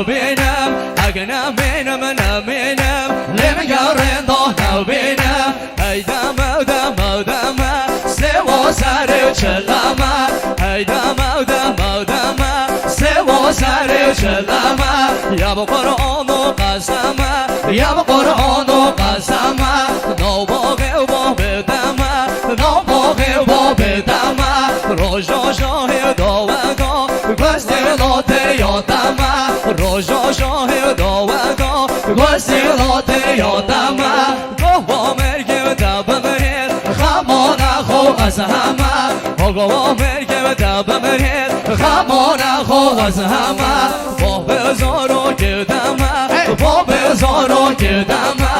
نبینم اگه نبینم نبینم نمیگرن دا نبینم ای دم دم دم سوا سر چلمه ای دم دم دم سوا سر چلمه یا با قرآن و قسمه یا با قرآن و قسمه نوباقی و با بدمه نوباقی و با بدمه روژا شاه داوگا گستی لاته یادمه روژا شاه داوگا گستی لاته یادمه گاه با مرگی و دبمرید خمانه خو از همه گاه با مرگی و دبمرید خمانه خو از همه با بزار و گردمه با بزار و گردمه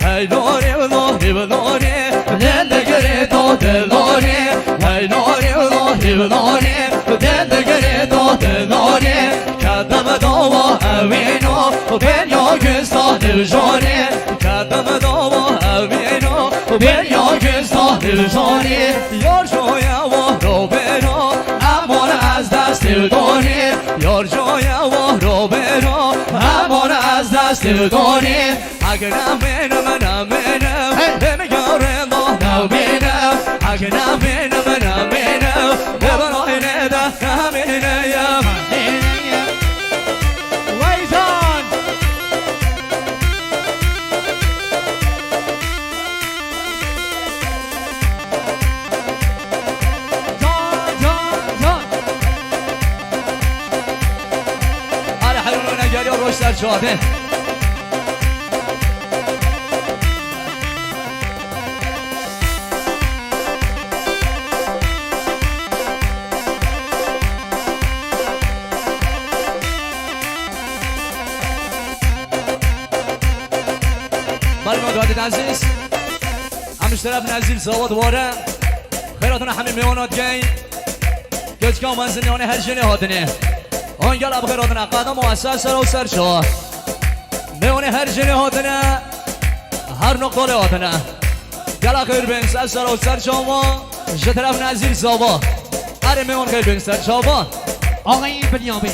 ای نوری و نوری و نوری دلگری تو دلاری ای نوری و نوری و نوری دلگری تو دلاری کدم داوا اوینو بنیا گستا دلجانی کدم داوا اوینو بنیا گستا دلجانی یار جویا و رو برو امان از دست داری یار جویا و رو برو امان از دست داری اگه نبینم نبینم نمیگرم نبینم اگه نبینم نبینم ببرای نده نبینم ویزان آره حیرون نگری و روش در جاده مردم عزیز همش طرف نزیل زواد واره خیراتون همه میوانات گین گوش که منزل نیانه هر جنه هاتنه آنگل اب خیراتون قدم و اساس سر و سر شوا میوانه هر جنه هاتنه هر نقطه هاتنه گل خیر بین سر سر و سر شوا جه طرف نزیل زواد اره میوان خیر بین سر شوا آقای بنیامین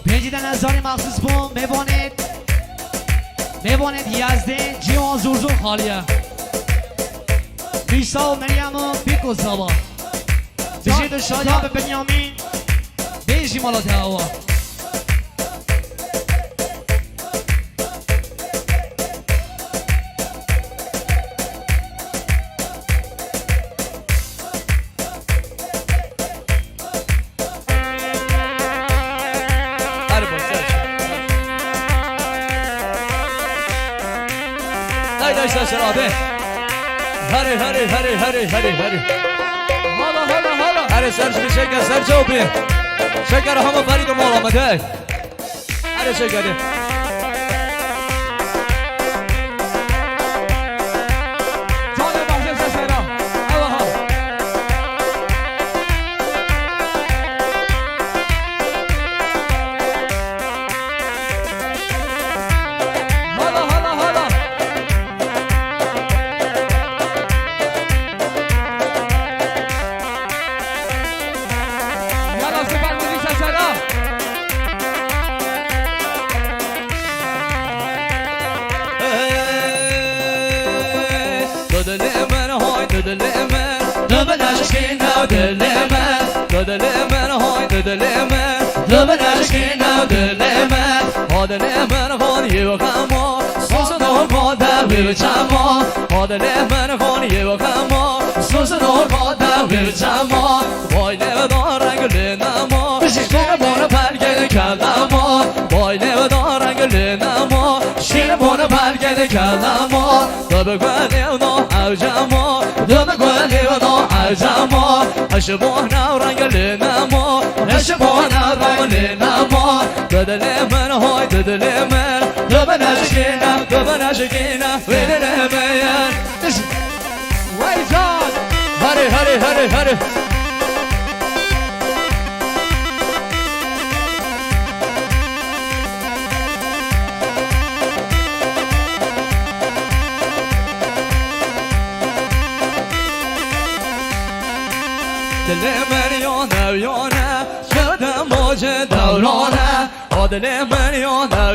پیجیدن از داری مخصوص بون میبانید یزده جیوان زورزور خالیه بیسا و مریم و بیکو زبا بشید شادیا به بنیامین بیشی مالات هوا شرابه هری هری هری هری هری هری هلا هلا هلا هری سرش بشکر سر جوبی شکر همه فرید و مال آمده هری شکره شبونا ورنگ لنما شبونا ورنگ لنما دل من های دل من دو نشکینا ویدن میان ویزان هری هری هری هری دل من یانه یانه شدم موج دورانه دل من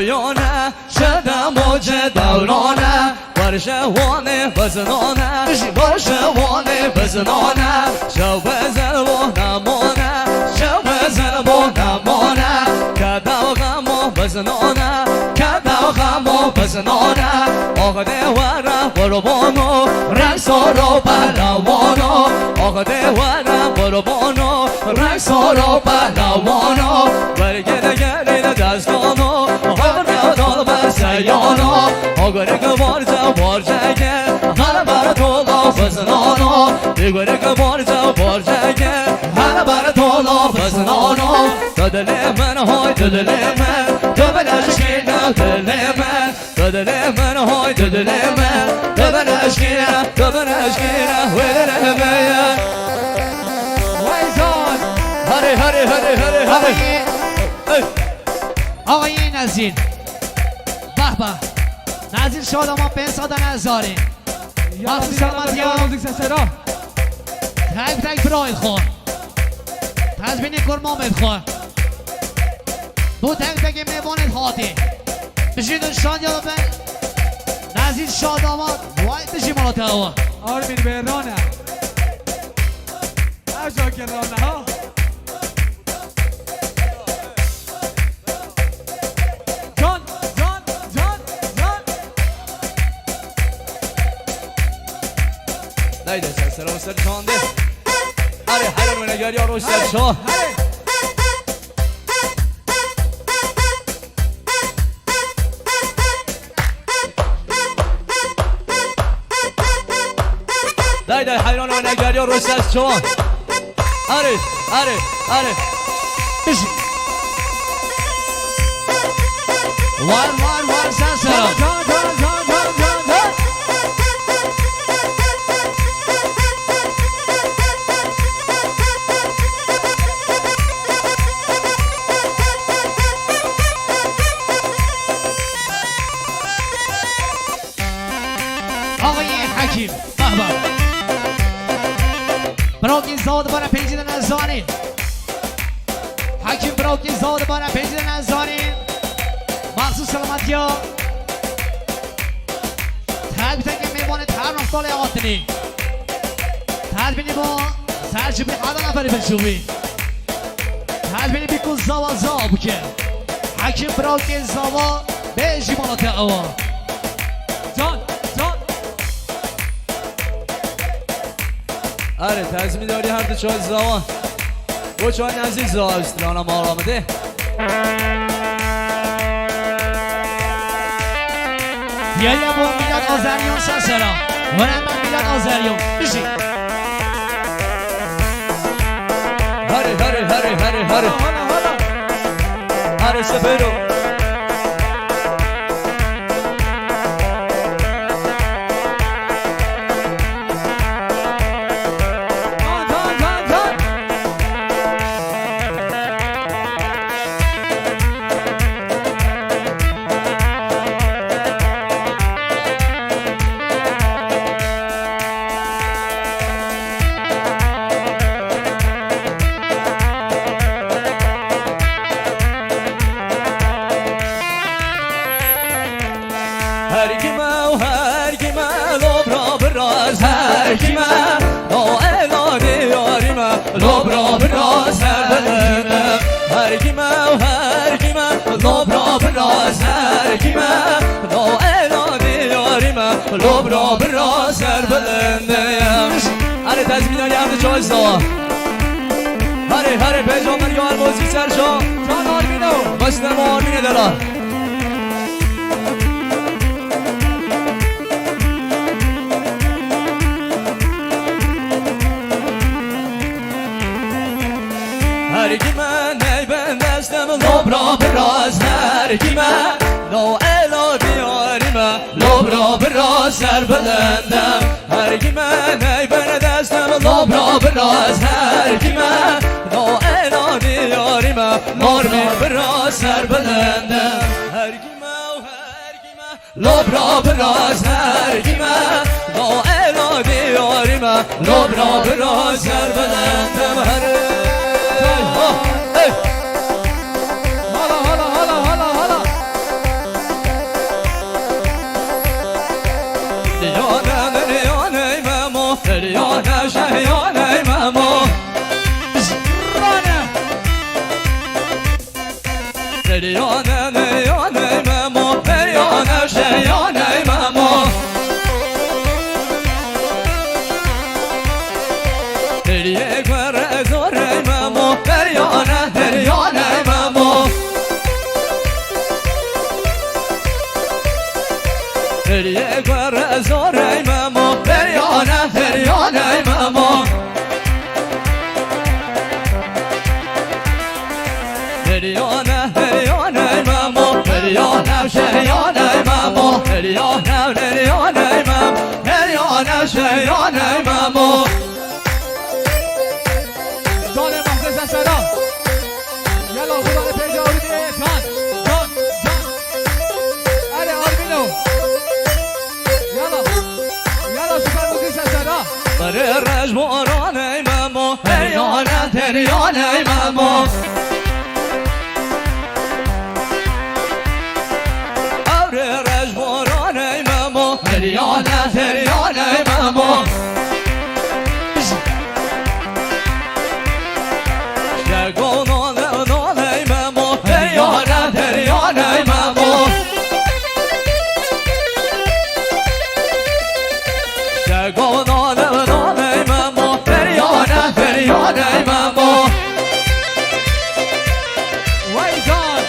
یانه شدم موج دورانه برشوانه بزنانه برشوانه بزنانه شو بزن و نمانه شو بزن و نمانه کدو غمو بزنانه کدو غمو بزنانه آقا دیواره قربانو رقصارو پهلوانو آقا دیواره قربانو رقصارو پهلوانو برگرد گرید دستانو آقا دل بر سیانو آقا رگ بارجا بارجگه هر بر تولا بزنانو دیگره که بارجا بارجگه هر بر تولا بزنانو تو دل من های تو دل من تو بلشکینه دل من تو دل من های تو دل من تو بلشکینه تو بلشکینه و دل من وایزان هری هری هری هری هری آقای نزیر به به نزیر شادمان پنسادن هزاری مخصوص سلامتی ها تک تک برایل خور تزبینی کرمامت خور دو تک تک میوانت خاطی بشید شاد یا به نزیر شادمان وای بشی مالاته ها آرمین بهرانه اشا کنانه ها جان جان جان جان نیده سلام سر چانده اره حرم نگاری ها روش سر شاه دای حیران و نگاری ها روش سر شاه اره اره اره بشی وار سن سلام جان جان جان جان جان جان آقای حکیم بابا براکی زاد بارا پیچیده نزانین حکیم براکی زاد بارا پیچیده نزانین مخصوص سلامتی ها تک تک میوانه هر رفتال آتنی تدبینی با سرچه بی قدر نفری بشوی تدبینی بی کن زوا زاب که حکیم براکی زوا به جیمانات اوا جان جان اره تزمی داری هر دو چای زوان و چای نزدیک زوا استرانم آرامده یه با میلاد آذریان سرسرا ونم من میلاد آذریان بشی هره هره هره هره هره حالا حالا هره سپرو جان جان جان جان هر کیما لب را براز هر کیما او الهی یاریما لب را براز بلندم هر کیما لب را براز هر کیما او الهی یاریما لب را براز بلندم اره تزمینانی هم چای زوا هره پیجام من یار موزی سرشا جان آرمینو بستم آرمین دلار هر کی من نیبند دستم لب را براز هر کی من نو الا بیاریم لب را براز سر بلندم هر کی من نیبند دستم لب را براز هر کی من نو الا بیاریم لب را براز سر بلندم هر کی من لب را براز هر کی من نو الا بیاریم لب را براز سر بلندم هر حالا حالا حالا هریه گوره زوره مامو هریانه هریانه مامو هریانه هریانه مامو هریانه شریانه مامو هریانه هریانه مامو هریانه شریانه مامو جان محسن سرا یلا خدا رو پیدا بودیه جان جان جان اره آرمینو یلا یلا سپر بودی سرا بره رجبارانه مامو هریانه هریانه مامو آره رجبارانه مامو هریانه هریانه مامو شگونانه نانه مامو هریانه هریانه مامو شگونانه نانه مامو هریانه هریانه مامو وای جان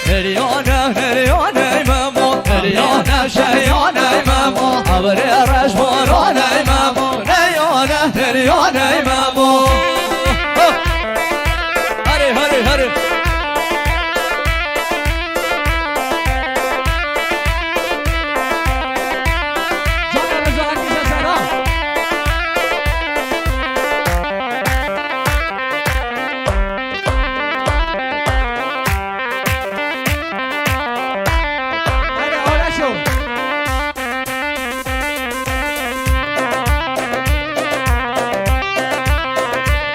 هریانه هریانه مامو هریانه شریانه مامو آبره رجبارانه مامو هریانه هریانه مامو هری هری هری جان رضا حکیش سرا اره آرشو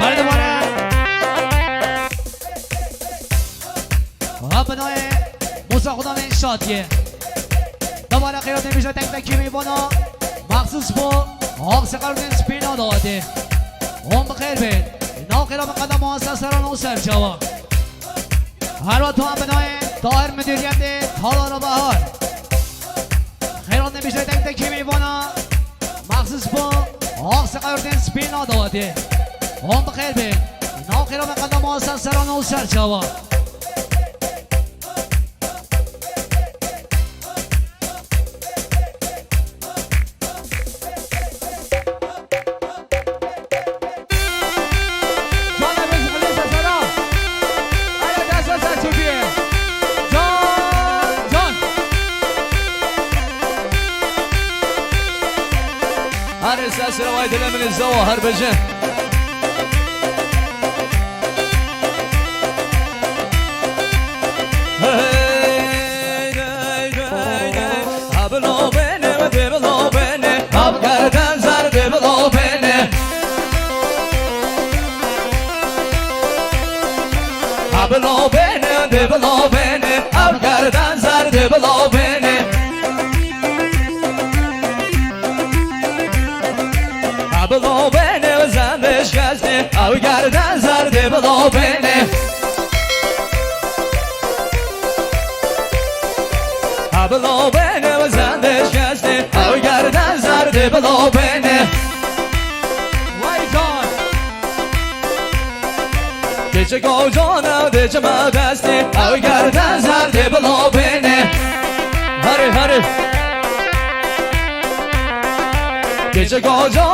برای دوباره بنای موسا خدا من شادیه دوباره قیرات نمیشه تک تکی میبانا مخصوص با آقس قرارن سپینا داده هم بخیر بین اینا قیرات قدم محسسران و سرچاوا هر وقت هم بنای طاهر مدیریت تالار بهار خیرات نمیشه تک تکی میبانا مخصوص با آقس قرارن سپینا داده هم بخیر بین اینا قیرات قدم محسسران و سرچاوا جان رضا سرا اره دست سر چوبیه جان جان هر ساس روايد من الزواهر بجن هبلو بيني ودبلو بيني هبقر تنزر دبلو بيني هبلو بيني ودبلو بيني هبقر تنزر دبلو بيني هبلو بيني وزندش كزني هبقر تنزر دبلو بيني هبلو بيني وزندش كزني هبقر تنزر دبلو بيني وای جان Gece kocana dece madesti Av gerden zerdi bilo beni Hadi hadi Gece koca